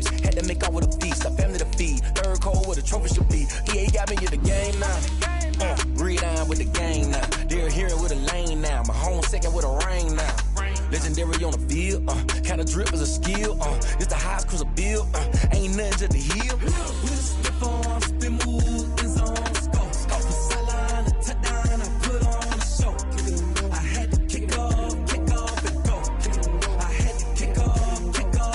beast. Had to make out with a feast, a family to feed. Third cold where the trophy should be. EA got me in the game now. Read on with the game now. They're here with a lane now. My home second with a ring now. Legendary on the field, kinda drip is a skill, it's the highest cruiser bill, ain't nothing to the hill. Spit on, spin move, in zone, scope for sideline, a touchdown, I put on a show. I had to kick off and go. I had to kick off and go.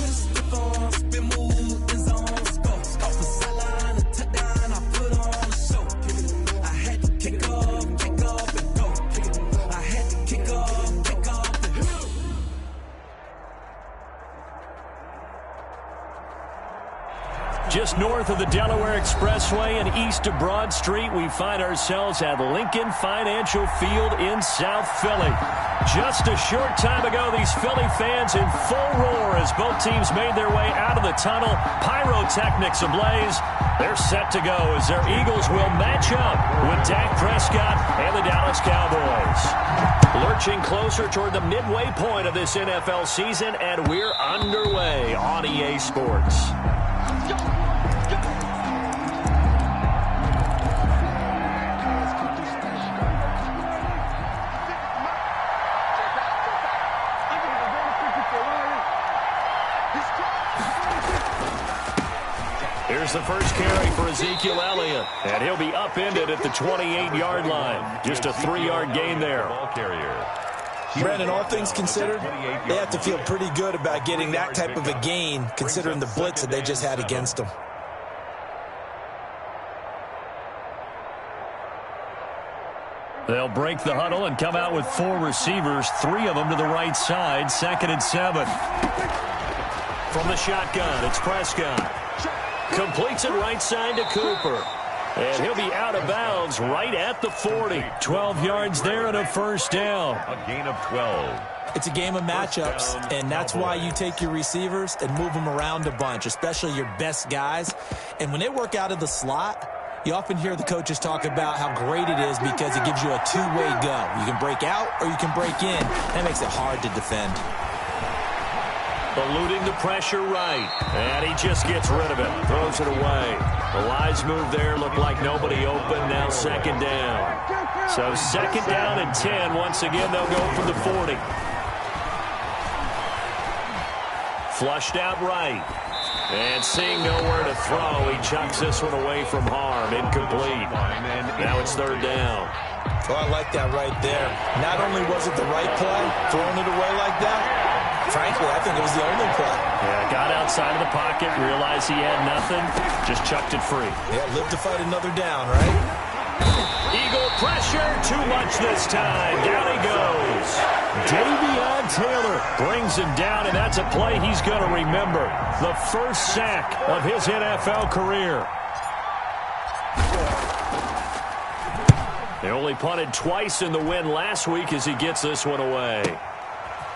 Spit on, spin move, in zone, scope for sideline, a touchdown, I put on a show. I had to kick off and go. I had to kick off. Just north of the Delaware Expressway and east of Broad Street, we find ourselves at Lincoln Financial Field in South Philly. Just a short time ago, these Philly fans in full roar as both teams made their way out of the tunnel. Pyrotechnics ablaze. They're set to go as their Eagles will match up with Dak Prescott and the Dallas Cowboys. Lurching closer toward the midway point of this NFL season, and we're underway on EA Sports. Here's the first carry for Ezekiel Elliott, and he'll be upended at the 28-yard line. Just a 3-yard gain there. Brandon, all things considered, they have to feel pretty good about getting that type of a gain, considering the blitz that they just had against them. They'll break the huddle and come out with 4 receivers, 3 of them to the right side, 2nd and 7. From the shotgun, it's Prescott. Completes it right side to Cooper. And he'll be out of bounds right at the 40. 12 yards there and a first down. A gain of 12. It's a game of matchups, and that's why you take your receivers and move them around a bunch, especially your best guys. And when they work out of the slot, you often hear the coaches talk about how great it is because it gives you a two-way go. You can break out or you can break in. That makes it hard to defend. Eluding the pressure right. And he just gets rid of it. Throws it away. The wise move there looked like nobody open. Now 2nd down. So 2nd down and 10. Once again, they'll go for the 40. Flushed out right. And seeing nowhere to throw, he chucks this one away from harm. Incomplete. Now it's 3rd down. Oh, I like that right there. Not only was it the right play, throwing it away like that, frankly, I think it was the only play. Yeah, got outside of the pocket, realized he had nothing, just chucked it free. Yeah, live to fight another down, right? Eagle pressure, too much this time. Down he goes. Davion Taylor brings him down, and that's a play he's going to remember. The first sack of his NFL career. They only punted twice in the win last week as he gets this one away.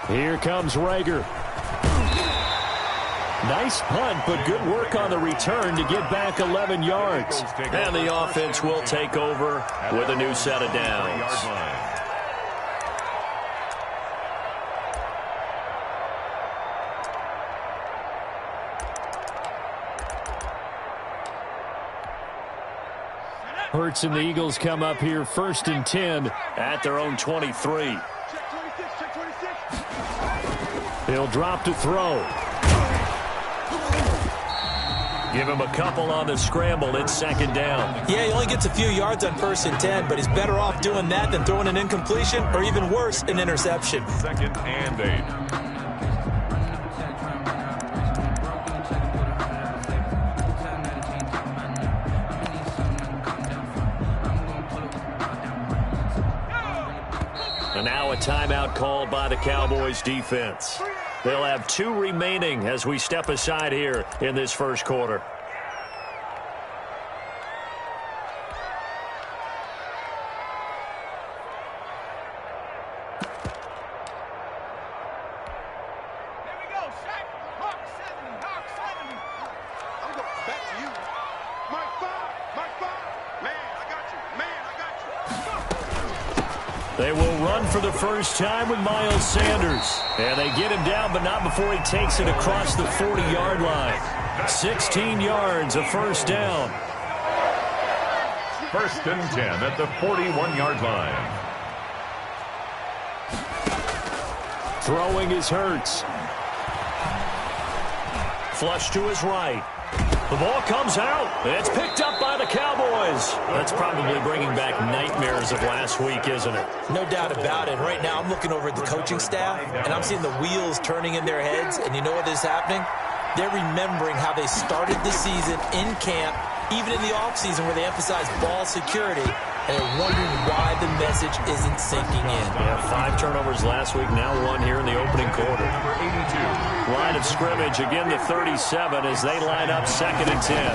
Here comes Rager. Nice punt, but good work on the return to get back 11 yards. And the offense will take over with a new set of downs. Hurts and the Eagles come up here 1st and 10 at their own 23. He'll drop to throw. Give him a couple on the scramble. It's 2nd down. Yeah, he only gets a few yards on 1st and 10, but he's better off doing that than throwing an incompletion or even worse, an interception. 2nd and 8. And now a timeout called by the Cowboys defense. They'll have 2 remaining as we step aside here in this first quarter. They will run for the first time with Miles Sanders. And they get him down, but not before he takes it across the 40-yard line. 16 yards, a first down. First and 10 at the 41-yard line. Throwing is Hurts. Flush to his right. The ball comes out. It's picked up by the Cowboys. That's probably bringing back nightmares of last week, isn't it? No doubt about it. Right now, I'm looking over at the coaching staff, and I'm seeing the wheels turning in their heads. And you know what is happening? They're remembering how they started the season in camp, even in the offseason where they emphasized ball security, and they're wondering why the message isn't sinking in. Yeah, 5 turnovers last week, now 1 here in the opening quarter. Number 82. Line of scrimmage, again the 37 as they line up 2nd and 10.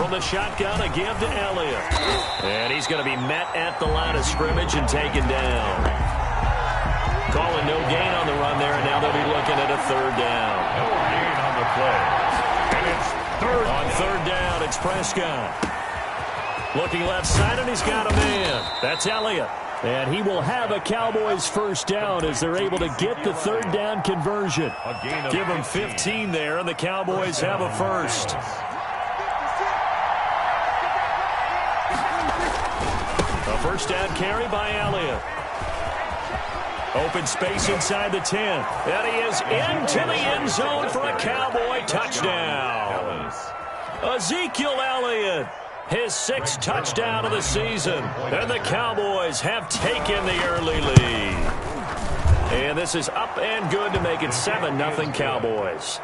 From the shotgun, a give to Elliott. And he's going to be met at the line of scrimmage and taken down. Calling no gain on the run there, and now they'll be looking at a 3rd down. No gain on the play. And it's 3rd. On 3rd down, it's Prescott. Looking left side, and he's got a man. That's Elliott. And he will have a Cowboys first down as they're able to get the 3rd down conversion. Give them 15 there, and the Cowboys have a first. A first down carry by Elliott. Open space inside the 10. And he is into the end zone for a Cowboy touchdown. Ezekiel Elliott. His 6th touchdown of the season. And the Cowboys have taken the early lead. And this is up and good to make it 7-0 Cowboys.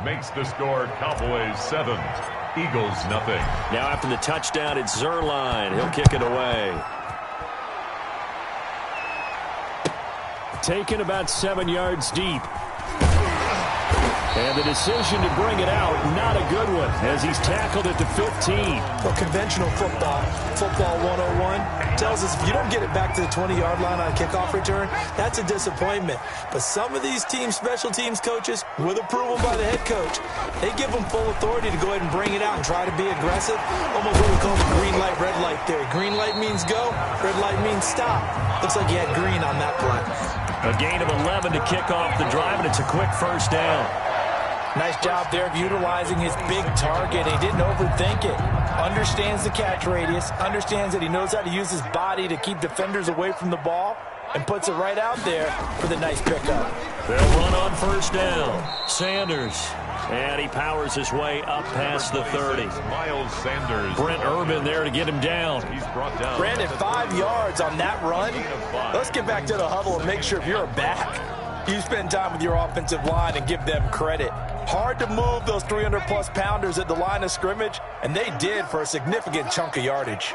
Makes the score Cowboys 7, Eagles 0. Now after the touchdown, it's Zerline. He'll kick it away. Taken about 7 yards deep. And the decision to bring it out, not a good one, as he's tackled at the 15. Well, conventional football 101, tells us if you don't get it back to the 20-yard line on a kickoff return, that's a disappointment. But some of these team special teams coaches, with approval by the head coach, they give them full authority to go ahead and bring it out and try to be aggressive. Almost what we call the green light, red light theory. Green light means go, red light means stop. Looks like he had green on that play. A gain of 11 to kick off the drive, and it's a quick first down. Nice job there of utilizing his big target. He didn't overthink it. Understands the catch radius. Understands that he knows how to use his body to keep defenders away from the ball. And puts it right out there for the nice pickup. They'll run on first down. Sanders. And he powers his way up past the 30. Miles Sanders. Brent Urban there to get him down. He's brought down. Brandon, 5 yards on that run. Let's get back to the huddle and make sure if you're a back, you spend time with your offensive line and give them credit. Hard to move those 300-plus pounders at the line of scrimmage, and they did for a significant chunk of yardage.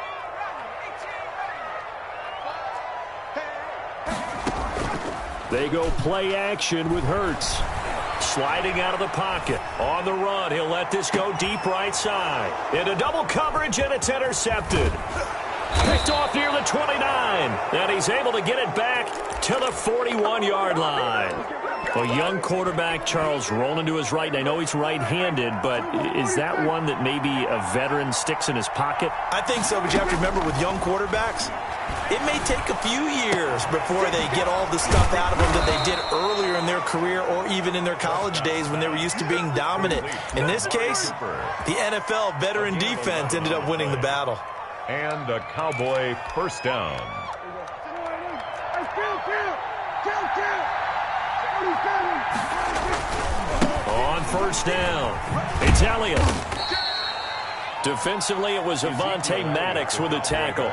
They go play action with Hurts. Sliding out of the pocket. On the run, he'll let this go deep right side. Into double coverage, and it's intercepted. Picked off near the 29. And he's able to get it back to the 41-yard line. A young quarterback, Charles, rolling to his right. And I know he's right-handed, but is that one that maybe a veteran sticks in his pocket? I think so, but you have to remember with young quarterbacks, it may take a few years before they get all the stuff out of them that they did earlier in their career or even in their college days when they were used to being dominant. In this case, the NFL veteran defense ended up winning the battle. And a Cowboy first down. On first down, it's Elliott. Defensively, it was Avonte Maddox with a tackle.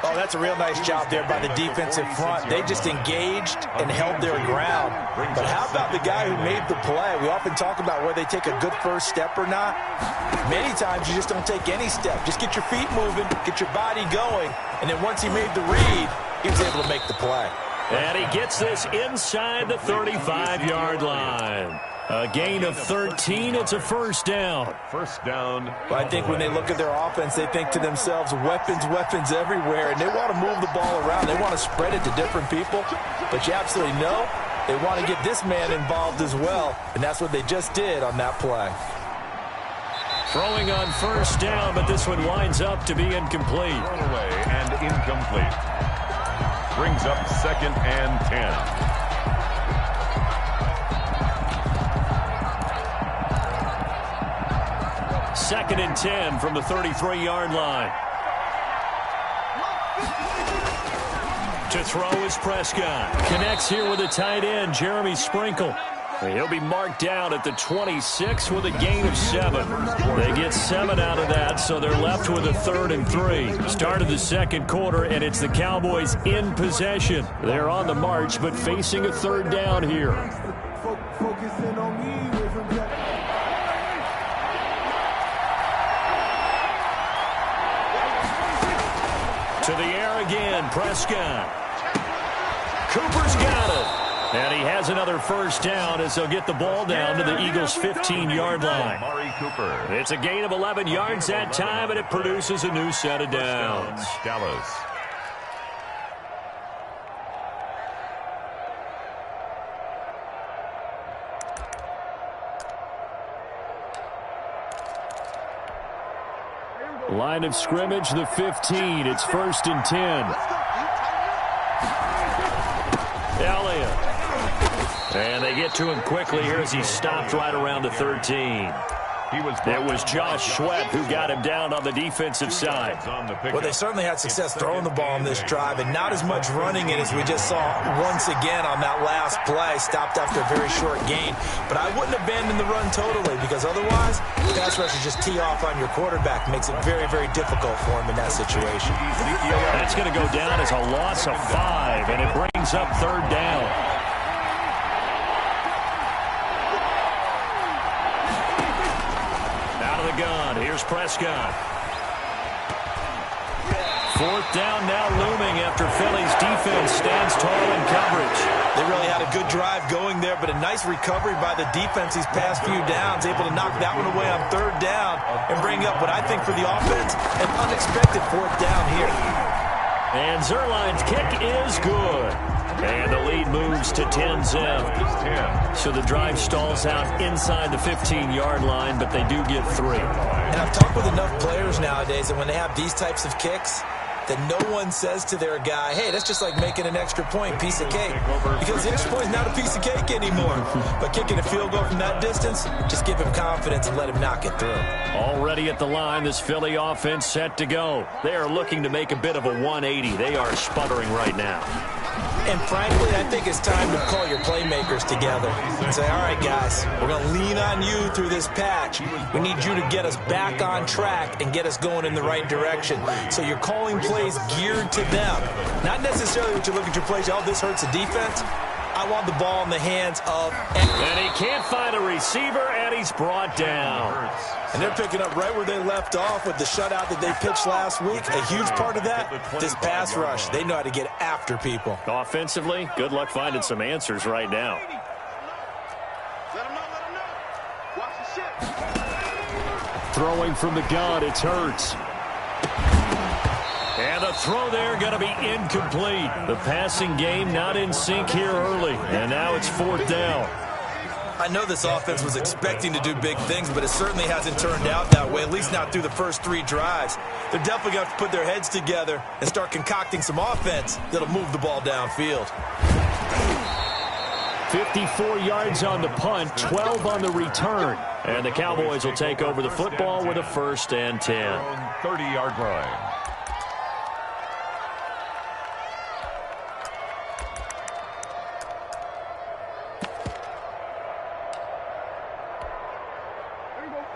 Oh, that's a real nice job there by the defensive front. They just engaged and held their ground. But how about the guy who made the play? We often talk about whether they take a good first step or not. Many times you just don't take any step. Just get your feet moving, get your body going, and then once he made the read, he was able to make the play. And he gets this inside the 35-yard line. A gain of 13. It's a first down. First down. Well, I think when they look at their offense, they think to themselves, weapons, weapons everywhere, and they want to move the ball around. They want to spread it to different people. But you absolutely know they want to get this man involved as well, and that's what they just did on that play. Throwing on first down, but this one winds up to be incomplete. Thrown away and incomplete. brings up 2nd and 10. Second and 10 from the 33-yard line. To throw is Prescott. Connects here with a tight end, Jeremy Sprinkle. He'll be marked down at the 26 with a gain of 7. They get 7 out of that, so they're left with a 3rd and 3. Start of the second quarter, and it's the Cowboys in possession. They're on the march, but facing a 3rd down here. To the air again, Prescott. Cooper's got it. And he has another first down as they'll get the ball down to the Eagles' 15-yard line. Cooper. It's a gain of 11 yards that time, and it produces a new set of downs. Dallas. Line of scrimmage, the 15. It's 1st and 10. Elliott. And they get to him quickly here as he stopped right around the 13. It was Josh Sweat who got him down on the defensive side. Well, they certainly had success throwing the ball on this drive, and not as much running it as we just saw once again on that last play. Stopped after a very short gain. But I wouldn't abandon the run totally, because otherwise, pass rushers just tee off on your quarterback. Makes it very, very difficult for him in that situation. That's going to go down as a loss of 5, and it brings up 3rd down. Gun. Here's Prescott. 4th down now looming after Philly's defense stands tall in coverage. They really had a good drive going there, but a nice recovery by the defense these past few downs, able to knock that one away on 3rd down and bring up what I think for the offense, an unexpected 4th down here. And Zerline's kick is good. And the lead moves to 10-zip. So the drive stalls out inside the 15-yard line, but they do get 3. And I've talked with enough players nowadays that when they have these types of kicks, that no one says to their guy, hey, that's just like making an extra point, piece of cake. Because the extra point is not a piece of cake anymore. But kicking a field goal from that distance, just give him confidence and let him knock it through. Already at the line, this Philly offense set to go. They are looking to make a bit of a 180. They are sputtering right now. And frankly, I think it's time to call your playmakers together and say, all right, guys, we're going to lean on you through this patch. We need you to get us back on track and get us going in the right direction. So you're calling plays geared to them. Not necessarily what you look at your plays, oh, this hurts the defense. I want the ball in the hands of... And he can't find a receiver, and he's brought down. And they're picking up right where they left off with the shutout that they pitched last week. A huge part of that, this pass rush. They know how to get after people. Offensively, good luck finding some answers right now. Let him know. Watch the shit. Throwing from the gun, it's Hurts. And the throw there going to be incomplete. The passing game not in sync here early. And now it's 4th down. I know this offense was expecting to do big things, but it certainly hasn't turned out that way, at least not through the first 3 drives. They're definitely going to have to put their heads together and start concocting some offense that'll move the ball downfield. 54 yards on the punt, 12 on the return. And the Cowboys will take over the football with a 1st and 10. 30-yard line.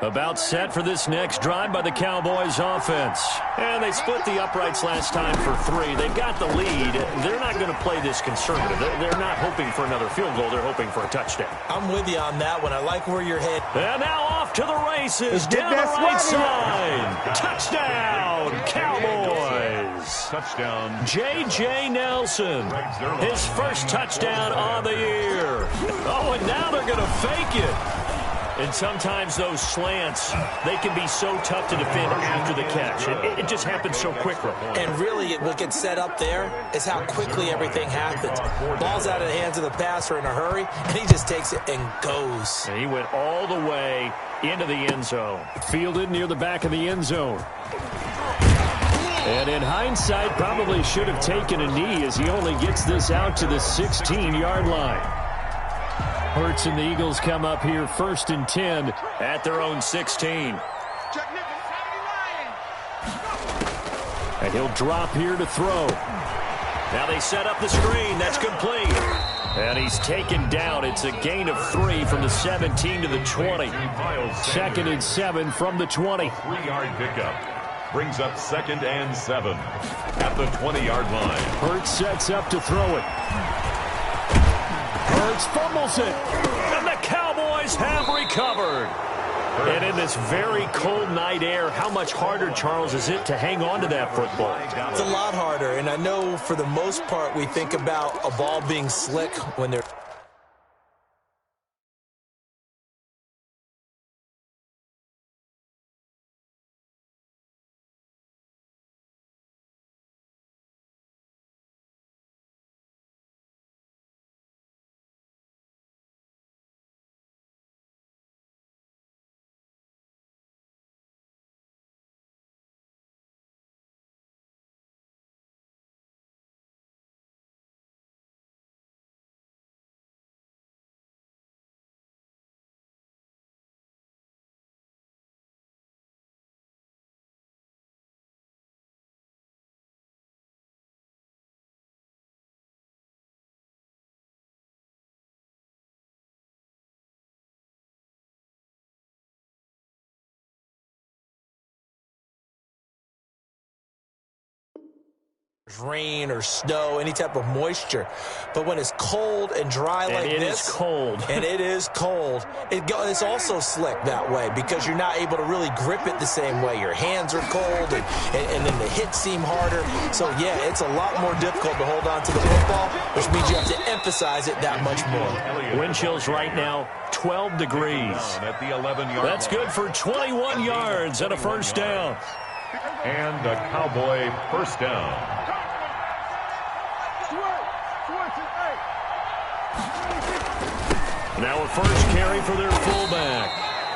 About set for this next drive by the Cowboys offense. And they split the uprights last time for 3. They've got the lead. They're not going to play this conservative. They're not hoping for another field goal. They're hoping for a touchdown. I'm with you on that one. I like where you're headed. And now off to the races. Down the right side. Touchdown, Cowboys. Touchdown. J.J. Nelson. His first touchdown on the year. Oh, and now they're going to fake it. And sometimes those slants, they can be so tough to defend after the catch. It just happens so quickly. And really, what gets set up there is how quickly everything happens. Ball's out of the hands of the passer in a hurry, and he just takes it and goes. And he went all the way into the end zone. Fielded near the back of the end zone. And in hindsight, probably should have taken a knee as he only gets this out to the 16-yard line. Hurts and the Eagles come up here 1st and 10 at their own 16. And he'll drop here to throw. Now they set up the screen. That's complete. And he's taken down. It's a gain of 3 from the 17 to the 20. 2nd and 7 from the 20. 3-yard pickup. Brings up 2nd and 7 at the 20-yard line. Hurts sets up to throw it. Hurts fumbles it. And the Cowboys have recovered. And in this very cold night air, how much harder, Charles, is it to hang on to that football? It's a lot harder, and I know for the most part we think about a ball being slick when they're rain or snow, any type of moisture. But when it's cold and dry like this, it is cold. And it is cold, it's also slick that way because you're not able to really grip it the same way. Your hands are cold, and then the hits seem harder. So, yeah, it's a lot more difficult to hold on to the football, which means you have to emphasize it that much more. Wind chills right now, 12 degrees. At the 11-yard That's good for 21 yards and a first down. And a Cowboy first down. Now a first carry for their fullback.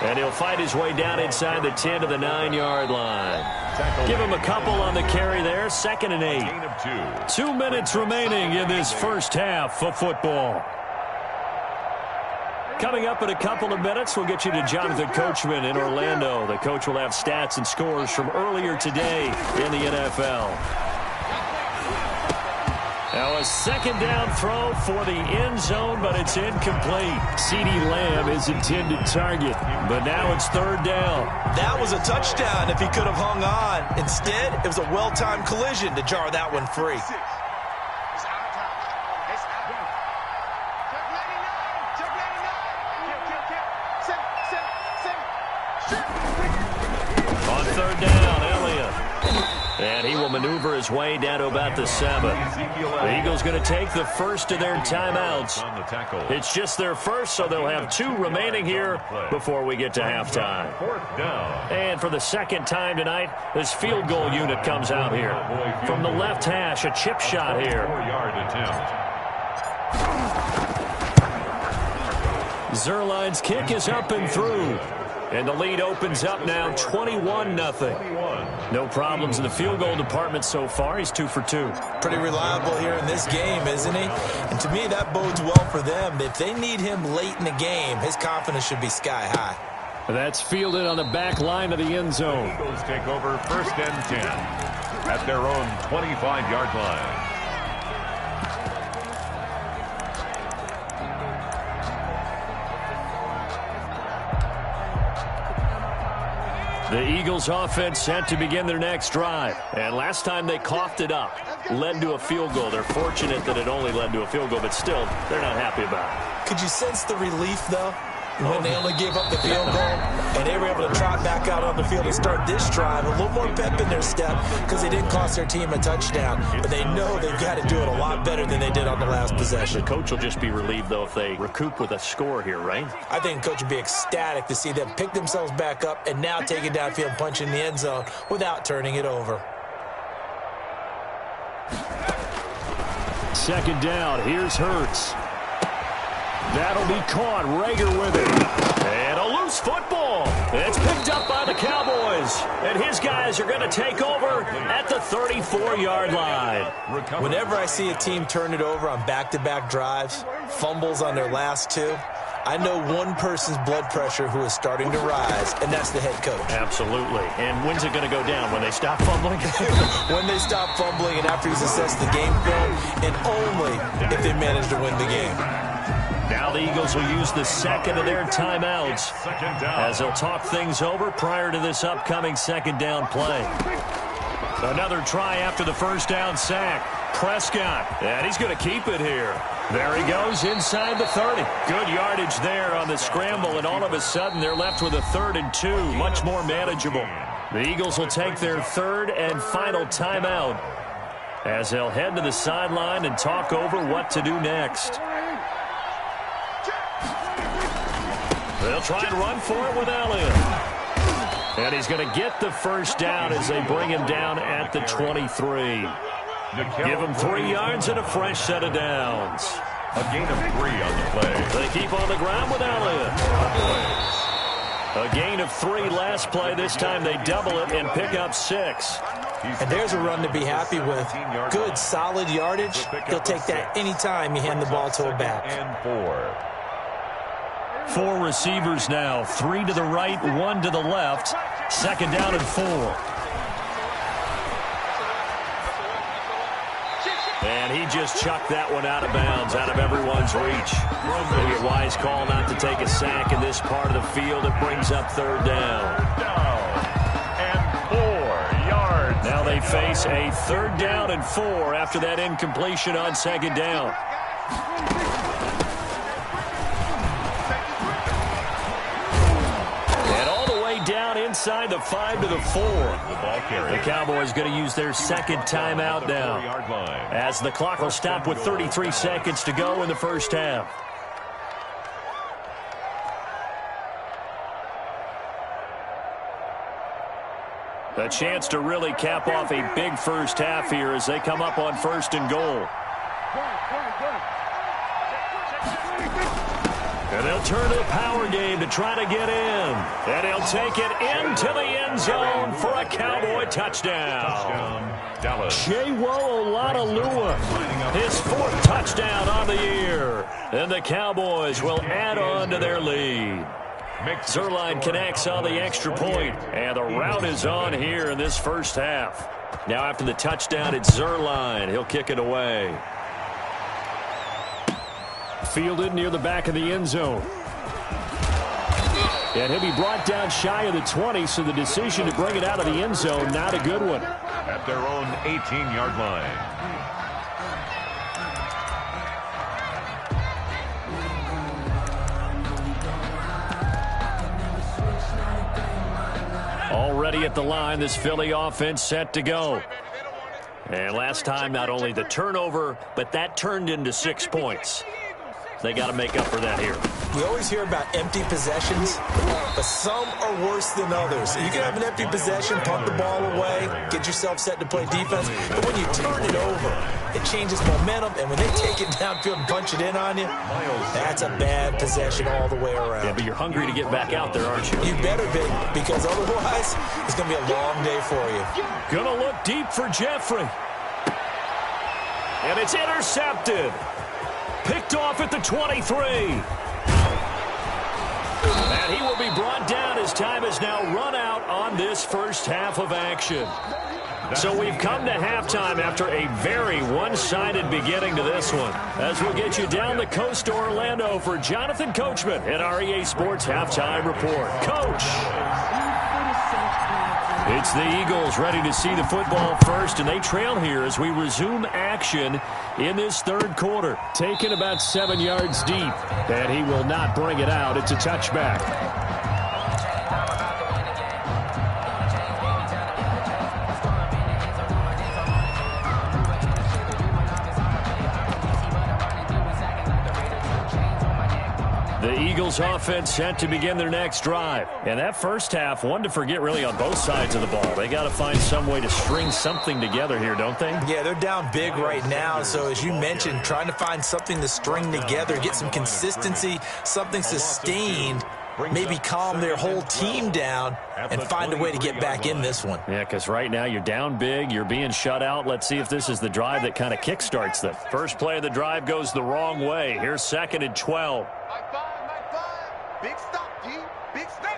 And he'll fight his way down inside the 10 to the 9-yard line. Give him a couple on the carry there. 2nd and 8. 2 minutes remaining in this first half of football. Coming up in a couple of minutes, we'll get you to Jonathan Coachman in Orlando. The coach will have stats and scores from earlier today in the NFL. Now a 2nd down throw for the end zone, but it's incomplete. CeeDee Lamb is intended target, but now it's 3rd down. That was a touchdown if he could have hung on. Instead, it was a well-timed collision to jar that one free. On 3rd down, Elliott. And he will maneuver his way down to about the 7. The Eagles going to take the first of their timeouts. It's just their first, so they'll have 2 remaining here before we get to halftime. And for the 2nd time tonight, this field goal unit comes out here. From the left hash, a chip shot here. 4-yard attempt. Zerline's kick is up and through. And the lead opens up now 21-0. No problems in the field goal department so far. He's 2 for 2. Pretty reliable here in this game, isn't he? And to me, that bodes well for them. If they need him late in the game, his confidence should be sky high. That's fielded on the back line of the end zone. Eagles take over 1st and 10 at their own 25-yard line. The Eagles offense set to begin their next drive. And last time they coughed it up, led to a field goal. They're fortunate that it only led to a field goal, but still, they're not happy about it. Could you sense the relief, though, when they only gave up the field goal and they were able to trot back out on the field and start this drive? A little more pep in their step because they didn't cost their team a touchdown. But they know they've got to do it a lot better than they did on the last possession. The coach will just be relieved, though, if they recoup with a score here, right? I think the coach would be ecstatic to see them pick themselves back up and now take it downfield, punch in the end zone without turning it over. 2nd down. Here's Hurts. That'll be caught. Rager with it. And a loose football. It's picked up by the Cowboys. is. And his guys are going to take over at the 34-yard line. Whenever I see a team turn it over on back-to-back drives, fumbles on their last two, I know one person's blood pressure who is starting to rise, and that's the head coach. Absolutely. And when's it going to go down? When they stop fumbling? When they stop fumbling and after he's assessed the game film, and only if they manage to win the game. Now the Eagles will use the second of their timeouts as they'll talk things over prior to this upcoming second down play. Another try after the first down sack. Prescott, and he's going to keep it here. There he goes inside the 30. Good yardage there on the scramble, and all of a sudden they're left with a 3rd and 2, much more manageable. The Eagles will take their third and final timeout as they'll head to the sideline and talk over what to do next. They'll try and run for it with Elliott. And he's going to get the first down as they bring him down at the 23. Give him 3 yards and a fresh set of downs. A gain of 3 on the play. They keep on the ground with Elliott. A gain of 3 last play. This time they double it and pick up 6. And there's a run to be happy with. Good, solid yardage. He'll take that anytime you hand the ball to a back. And 4. 4 receivers now. 3 to the right, 1 to the left. Second down and 4. And he just chucked that one out of bounds, out of everyone's reach. Maybe a wise call not to take a sack in this part of the field. It brings up third down. And 4 yards. Now they face a 3rd down and 4 after that incompletion on second down. Down inside the 5 to the 4. The Cowboys going to use their second timeout now as the clock will stop with 33 seconds to go in the first half. A chance to really cap off a big first half here as they come up on 1st and goal. And they'll turn to the power game to try to get in. And he'll take it into the end zone for a Cowboy touchdown. Chewo Oladolua, his 4th touchdown on the year. And the Cowboys will add on to their lead. Zerline connects on the extra point, and the rout is on here in this first half. Now after the touchdown, it's Zerline. He'll kick it away. Fielded near the back of the end zone. And he'll be brought down shy of the 20, so the decision to bring it out of the end zone, not a good one. At their own 18-yard line. Already at the line, this Philly offense set to go. And last time, not only the turnover, but that turned into 6 points. They got to make up for that here. We always hear about empty possessions, but some are worse than others. You can have an empty possession, punt the ball away, get yourself set to play defense, but when you turn it over, it changes momentum, and when they take it downfield and punch it in on you, that's a bad possession all the way around. Yeah, but you're hungry to get back out there, aren't you? You better be, because otherwise, it's going to be a long day for you. Gonna look deep for Jeffrey. And it's intercepted. Picked off at the 23. And he will be brought down as time has now run out on this first half of action. So we've come to halftime after a very one-sided beginning to this one. As we'll get you down the coast to Orlando for Jonathan Coachman at our EA Sports Halftime Report. Coach! It's the Eagles ready to see the football first, and they trail here as we resume action in this third quarter. Taken about 7 yards deep, and he will not bring it out. It's a touchback. The Eagles offense set to begin their next drive. And that first half, one to forget really on both sides of the ball. They got to find some way to string something together here, don't they? Yeah, they're down big right now. So as you mentioned, trying to find something to string together, get some consistency, something sustained maybe calm their whole team down and find a way to get back in this one. Yeah, because right now you're down big, you're being shut out. Let's see if this is the drive that kind of kickstarts them. First play of the drive goes the wrong way. Here's 2nd and 12. Big stop, D. Big stop.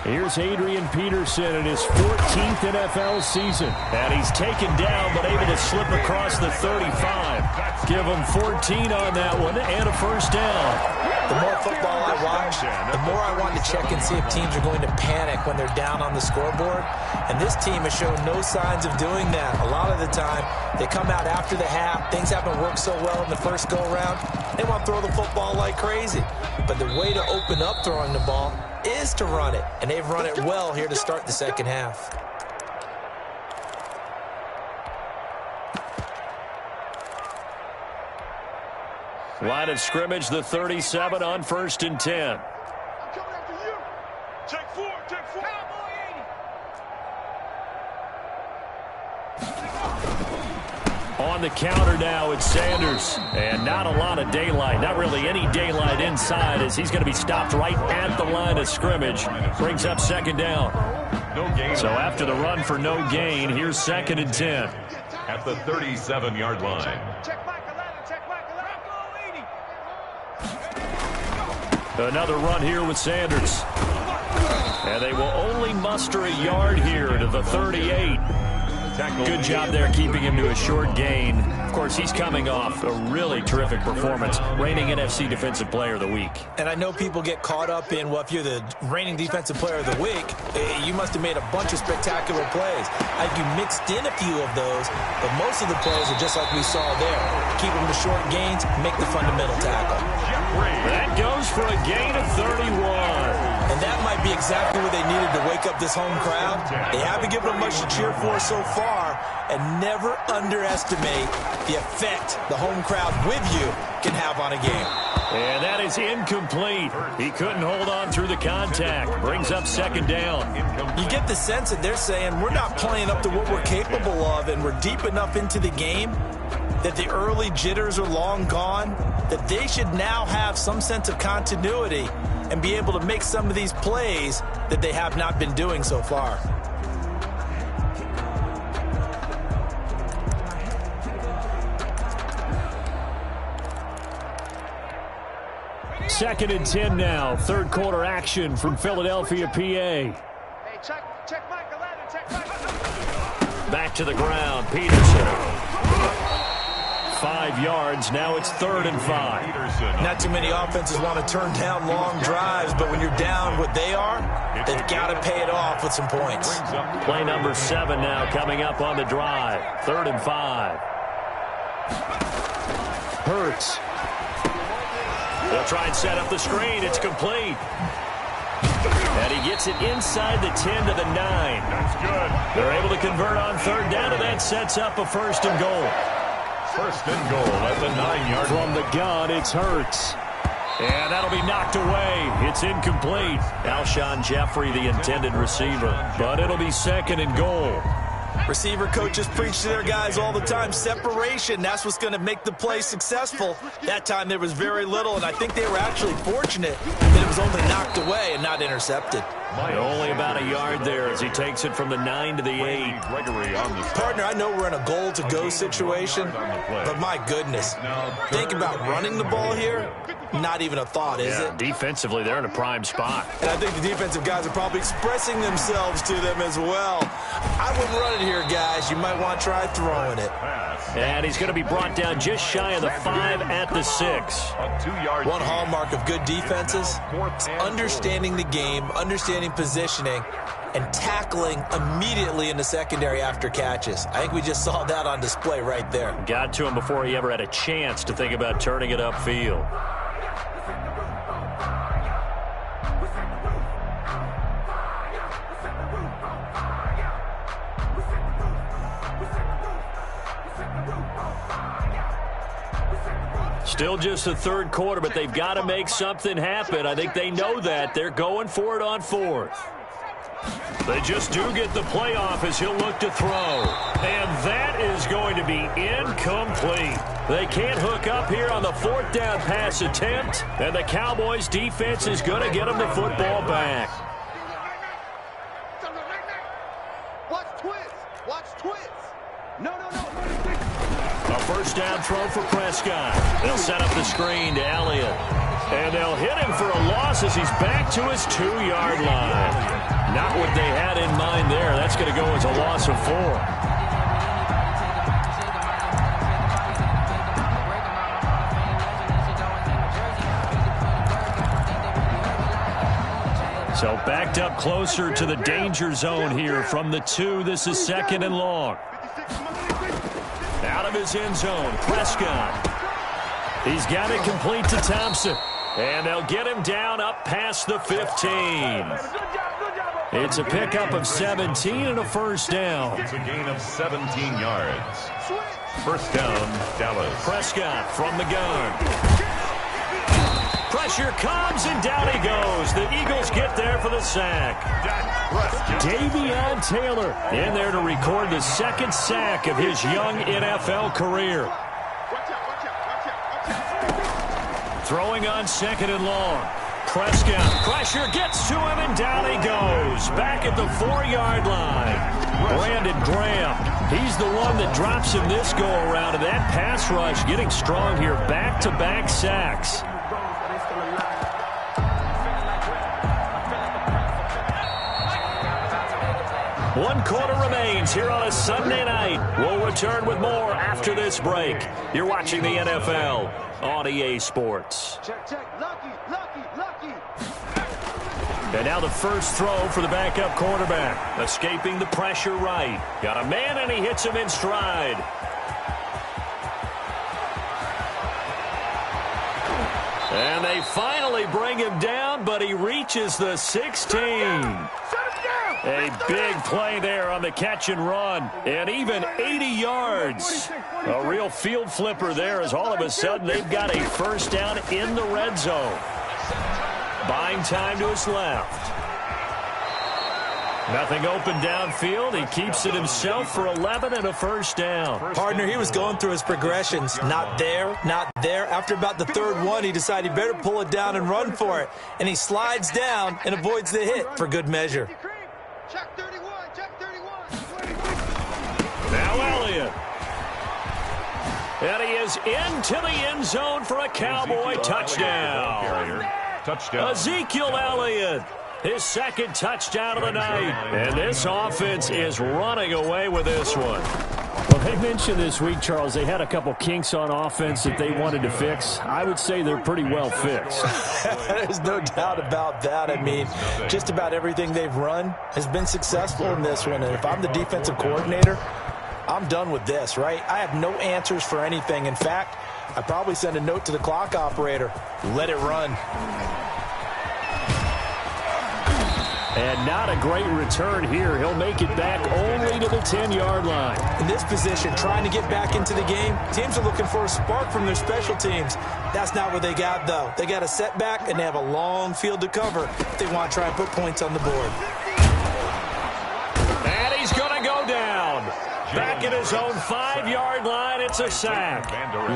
Here's Adrian Peterson in his 14th NFL season. And he's taken down, but able to slip across the 35. Give him 14 on that one and a first down. The more football I watch, the more I want to check and see if teams are going to panic when they're down on the scoreboard. And this team has shown no signs of doing that. A lot of the time, they come out after the half. Things haven't worked so well in the first go-around. They want to throw the football like crazy. But the way to open up throwing the ball is to run it. And they've run it well here to start the second half. Line of scrimmage, the 37 on 1st and 10. I'm coming after you. Check 4, check 4. On the counter now, it's Sanders. And not a lot of daylight, not really any daylight inside, as he's going to be stopped right at the line of scrimmage. Brings up 2nd down. So after the run for no gain, here's 2nd and 10. At the 37-yard line. Another run here with Sanders. And they will only muster a yard here to the 38. Good job there keeping him to a short gain. Of course, he's coming off a really terrific performance, reigning NFC Defensive Player of the Week. And I know people get caught up in, well, if you're the reigning Defensive Player of the Week, you must have made a bunch of spectacular plays. I think you mixed in a few of those, but most of the plays are just like we saw there. Keep them to short gains, make the fundamental tackle. That goes for a gain of 31. And that might be exactly what they needed to wake up this home crowd. They haven't given them much to cheer for so far, and never underestimate the effect the home crowd with you can have on a game. And that is incomplete. He couldn't hold on through the contact. Brings up 2nd down. You get the sense that they're saying we're not playing up to what we're capable of, and we're deep enough into the game that the early jitters are long gone, that they should now have some sense of continuity and be able to make some of these plays that they have not been doing so far. Second and 10 now. 3rd quarter action from Philadelphia, PA. Hey, check Mike 11, check Mike. Back to the ground, Peterson. 5 yards, now it's 3rd and 5. Not too many offenses want to turn down long drives, but when you're down what they are, they've got to pay it off with some points. Play number 7 now coming up on the drive. 3rd and 5. Hurts. They'll try and set up the screen. It's complete. And he gets it inside the 10 to the 9. That's good. They're able to convert on 3rd down, and that sets up a 1st and goal. 1st and goal at the 9-yard line. From the gun, it's Hurts. And that'll be knocked away. It's incomplete. Alshon Jeffrey, the intended receiver. But it'll be 2nd and goal. Receiver coaches preach to their guys all the time. Separation, that's what's going to make the play successful. That time there was very little, and I think they were actually fortunate that it was only knocked away and not intercepted. Only about a yard there as he takes it from the 9 to the 8. Partner, I know we're in a goal-to-go situation, but my goodness, think about running the ball here. Not even a thought, is it? Defensively, they're in a prime spot. And I think the defensive guys are probably expressing themselves to them as well. I wouldn't run it here, guys. You might want to try throwing it. And he's going to be brought down just shy of the 5 at the 6. One hallmark of good defenses is understanding the game, understanding positioning, and tackling immediately in the secondary after catches. I think we just saw that on display right there. Got to him before he ever had a chance to think about turning it upfield. Still just the 3rd quarter, but they've got to make something happen. I think they know that. They're going for it on 4th. They just do get the playoff as he'll look to throw. And that is going to be incomplete. They can't hook up here on the 4th down pass attempt, and the Cowboys defense is going to get them the football back. Watch twist. Watch twist. No. A first down throw for Prescott. They'll set up the screen to Elliott. And they'll hit him for a loss as he's back to his 2-yard line. Not what they had in mind there. That's going to go as a loss of 4. So backed up closer to the danger zone here from the 2. This is 2nd and long. Out of his end zone, Prescott. He's got it complete to Thompson. And they'll get him down up past the 15. It's a pickup of 17 and a first down. It's a gain of 17 yards. First down, Dallas. Prescott from the gun. Pressure comes, and down he goes. The Eagles get there for the sack. Davion Taylor in there to record the 2nd sack of his young NFL career. Throwing on 2nd and long. Prescott, pressure gets to him, and down he goes. Back at the 4-yard line. Brandon Graham, he's the one that drops him this go-around. And that pass rush getting strong here. Back-to-back sacks. One quarter remains here on a Sunday night. We'll return with more after this break. You're watching the NFL on EA Sports. Check. Lucky. And now the first throw for the backup quarterback. Escaping the pressure right. Got a man, and he hits him in stride. And they finally bring him down, but he reaches the 16. A big play there on the catch and run, and even 80 yards. A real field flipper there as all of a sudden they've got a first down in the red zone. Buying time to his left. Nothing open downfield. He keeps it himself for 11 and a first down. Partner, he was going through his progressions. Not there, not there. After about the 3rd one, he decided he better pull it down and run for it. And he slides down and avoids the hit for good measure. Check 31. Now Elliott. And he is into the end zone for a Cowboy touchdown. Ezekiel Elliott, his 2nd touchdown of the night. And this offense is running away with this one. Well, they mentioned this week, Charles, they had a couple kinks on offense that they wanted to fix. I would say they're pretty well fixed. There's no doubt about that. I mean, just about everything they've run has been successful in this one. And if I'm the defensive coordinator, I'm done with this, right? I have no answers for anything. In fact, I'd probably send a note to the clock operator. Let it run. And not a great return here. He'll make it back only to the 10-yard line. In this position, trying to get back into the game, teams are looking for a spark from their special teams. That's not what they got, though. They got a setback, and they have a long field to cover if they want to try and put points on the board. And he's going to go down. Back at his own 5-yard line, it's a sack.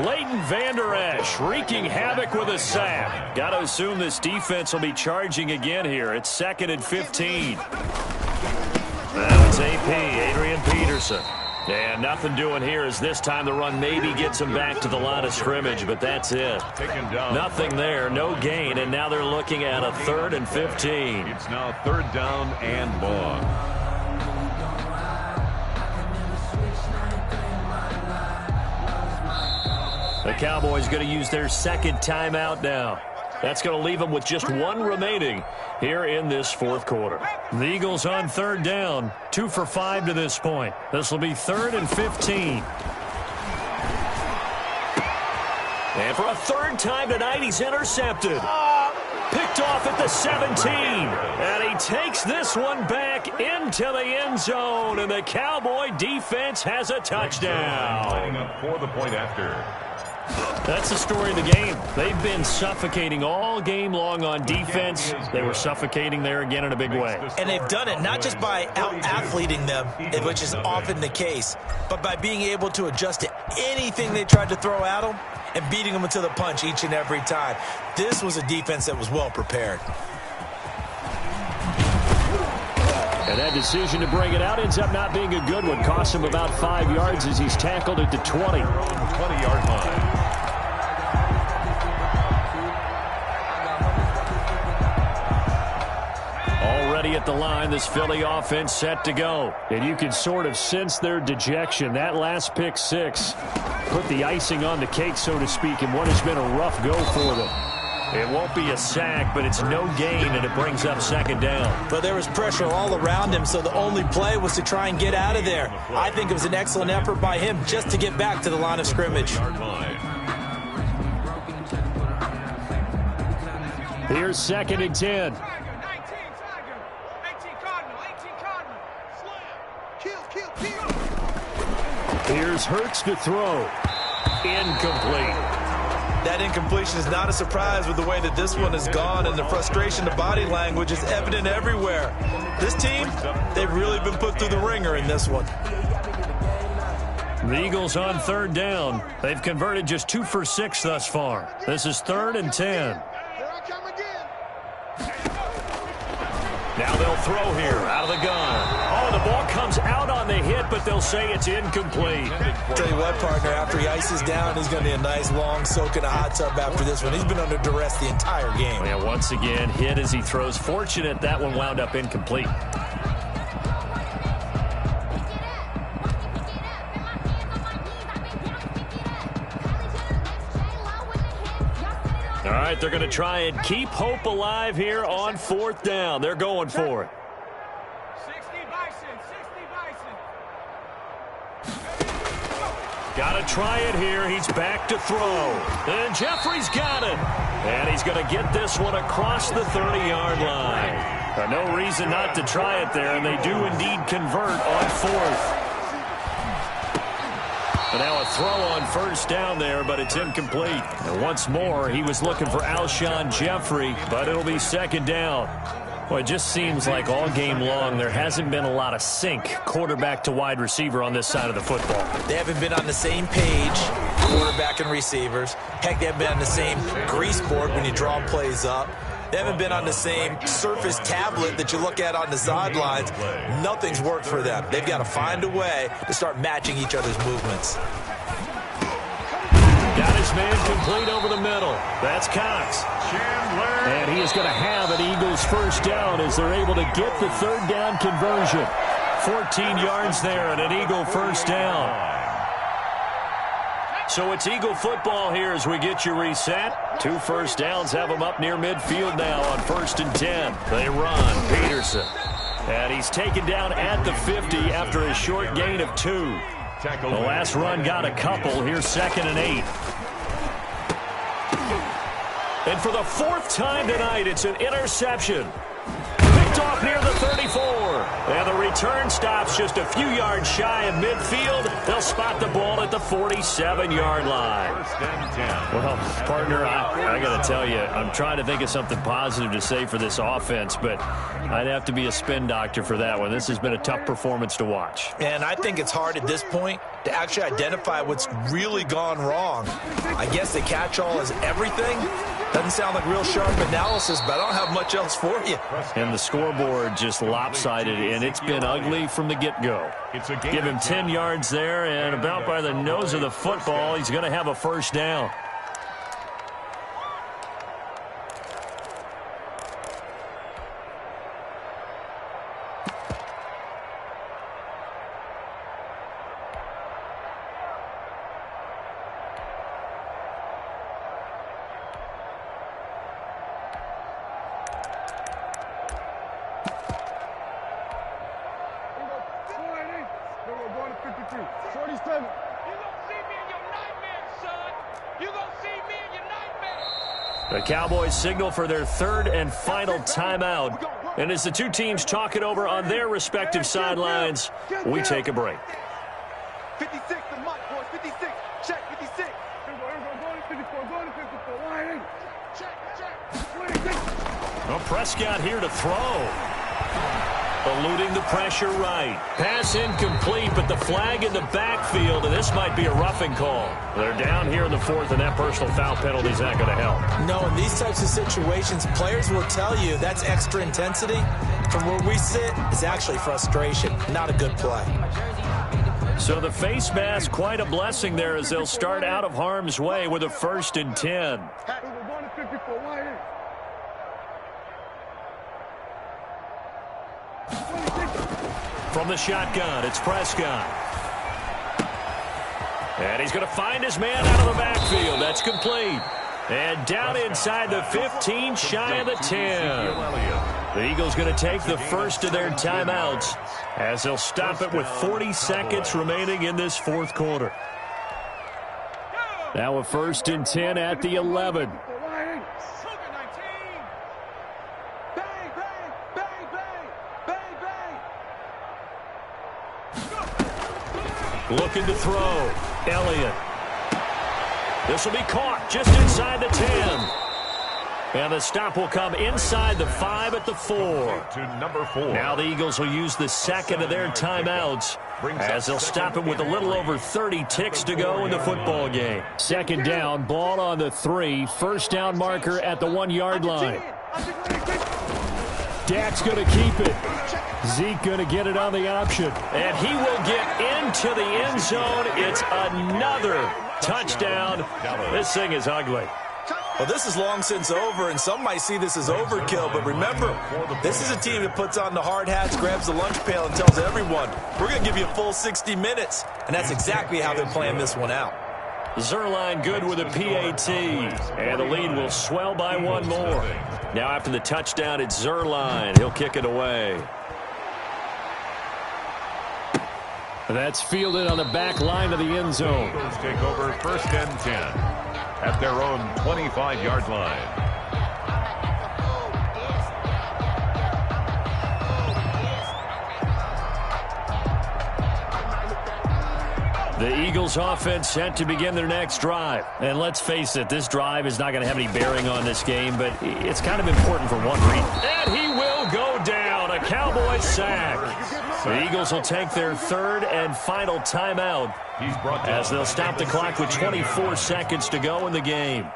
Leighton Vander Esch wreaking havoc with a sack. Got to assume this defense will be charging again here. It's 2nd and 15. Now it's AP, Adrian Peterson. And nothing doing here as this time the run maybe gets him back to the line of scrimmage, but that's it. Nothing there, no gain, and now they're looking at a 3rd and 15. It's now 3rd down and long. The Cowboys going to use their 2nd timeout now. That's going to leave them with just 1 remaining here in this 4th quarter. The Eagles on 3rd down, 2 for 5 to this point. This will be 3rd and 15. And for a 3rd time tonight, he's intercepted. Picked off at the 17. And he takes this one back into the end zone. And the Cowboy defense has a touchdown. Lining up for the point after. That's the story of the game. They've been suffocating all game long on defense. They were suffocating there again in a big way. And they've done it not just by out-athleting them, which is often the case, but by being able to adjust to anything they tried to throw at them and beating them into the punch each and every time. This was a defense that was well prepared. And that decision to bring it out ends up not being a good one. Costs him about 5 yards as he's tackled at the 20. 20-yard line. Already at the line, this Philly offense set to go. And you can sort of sense their dejection. That last pick six put the icing on the cake, so to speak, in what has been a rough go for them. It won't be a sack, but it's no gain, and it brings up second down. But there was pressure all around him, so the only play was to try and get out of there. I think it was an excellent effort by him just to get back to the line of scrimmage. Here's 2nd and 10. Here's Hurts to throw. Incomplete. That incompletion is not a surprise with the way that this one has gone, and the frustration, the body language is evident everywhere. This team, they've really been put through the ringer in this one. The Eagles on 3rd down. They've converted just 2 for 6 thus far. This is 3rd and 10. Now they'll throw here out of the gun. Oh, the ball comes out on the hit, but they'll say it's incomplete. Tell you what, partner, after he ices down, he's going to need a nice long soak in a hot tub after this one. He's been under duress the entire game. Yeah, once again, hit as he throws. Fortunate that one wound up incomplete. All right, they're going to try and keep hope alive here on 4th down. They're going for it. 60 Bison. Got to try it here. He's back to throw. And Jeffrey's got it. And he's going to get this one across the 30-yard line. No reason not to try it there, and they do indeed convert on 4th. And now a throw on 1st down there, but it's incomplete. And once more, he was looking for Alshon Jeffrey, but it'll be 2nd down. Well, it just seems like all game long there hasn't been a lot of sync quarterback to wide receiver on this side of the football. They haven't been on the same page, quarterback and receivers. Heck, they haven't been on the same grease board when you draw plays up. They haven't been on the same Surface tablet that you look at on the sidelines. Nothing's worked for them. They've got to find a way to start matching each other's movements. Got his man complete over the middle. That's Cox. And he is going to have an Eagles 1st down as they're able to get the 3rd down conversion. 14 yards there and an Eagle 1st down. So it's Eagle football here as we get you reset. 2 first downs have them up near midfield now on 1st and 10. They run. Peterson. And he's taken down at the 50 after a short gain of 2. The last run got a couple. Here's 2nd and 8. And for the 4th time tonight, it's an interception. Picked off near the 34. And the return stops just a few yards shy of midfield. They'll spot the ball at the 47-yard line. Well, partner, I got to tell you, I'm trying to think of something positive to say for this offense, but I'd have to be a spin doctor for that one. This has been a tough performance to watch. And I think it's hard at this point to actually identify what's really gone wrong. I guess the catch-all is everything. Doesn't sound like real sharp analysis, but I don't have much else for you. And the scoreboard just lopsided, and it's been ugly from the get-go. Give him 10 yards there, and about by the nose of the football, he's going to have a 1st down. The Cowboys signal for their 3rd and final timeout. And as the two teams talk it over on their respective sidelines, we take a break. 56, the mic, boys. 56. Check, 56. Now Prescott here to throw. Eluding the pressure right. Pass incomplete, but the flag in the backfield, and this might be a roughing call. They're down here in the fourth, and that personal foul penalty is not going to help. No, in these types of situations, players will tell you that's extra intensity. From where we sit, it's actually frustration. Not a good play. So the face mask, quite a blessing there as they'll start out of harm's way with a 1st and 10. From the shotgun, it's Prescott. And he's going to find his man out of the backfield. That's complete. And down inside the 15, shy of the 10. The Eagles going to take the first of their timeouts as they'll stop it with 40 seconds remaining in this fourth quarter. Now a 1st and 10 at the 11. Looking to throw. Elliott. This will be caught just inside the 10. And the stop will come inside the 5 at the 4. To number 4. Now the Eagles will use the second of their timeouts as they'll stop it with a little over 30 ticks to go in the football game. Second down, ball on the 3. First down marker at the 1-yard line. Dak's going to keep it. Zeke going to get it on the option. And he will get into the end zone. It's another touchdown. This thing is ugly. Well, this is long since over, and some might see this as overkill. But remember, this is a team that puts on the hard hats, grabs the lunch pail, and tells everyone, we're going to give you a full 60 minutes. And that's exactly how they're playing this one out. Zerline good with a PAT. And the lead will swell by one more. Now after the touchdown, it's Zerline. He'll kick it away. That's fielded on the back line of the end zone. Eagles take over 1st and 10 at their own 25-yard line. The Eagles offense set to begin their next drive. And let's face it, this drive is not going to have any bearing on this game, but it's kind of important for one reason. And he will go down. A Cowboy sack. The Eagles will take their 3rd and final timeout as they'll stop the clock with 24 seconds to go in the game.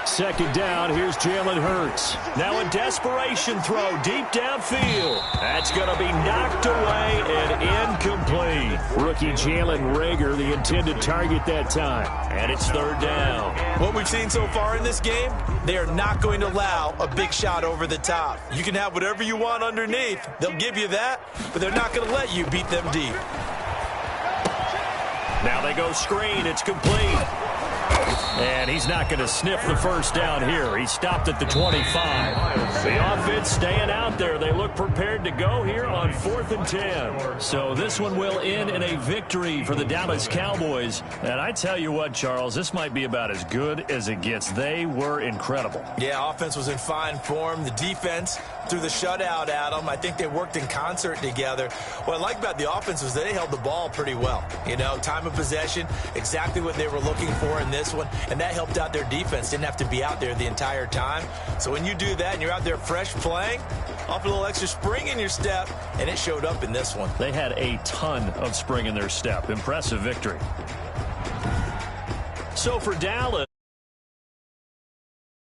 Second down, here's Jalen Hurts. Now a desperation throw deep downfield. That's going to be knocked away and incomplete. Rookie Jalen Reagor, the intended target that time. And it's 3rd down. What we've seen so far in this game, they are not going to allow a big shot over the top. You can have whatever you want underneath. They'll give you that, but they're not going to let you beat them deep. Now they go screen. It's complete. And he's not going to sniff the first down here. He stopped at the 25. The offense staying out there. They look prepared to go here on 4th and 10. So this one will end in a victory for the Dallas Cowboys. And I tell you what, Charles, this might be about as good as it gets. They were incredible. Yeah, offense was in fine form. The defense threw the shutout at them. I think they worked in concert together. What I like about the offense was they held the ball pretty well. You know, time of possession, exactly what they were looking for in this one. And that helped out their defense. Didn't have to be out there the entire time. So when you do that and you're out there fresh playing, off a little extra spring in your step, and it showed up in this one. They had a ton of spring in their step. Impressive victory. So for Dallas.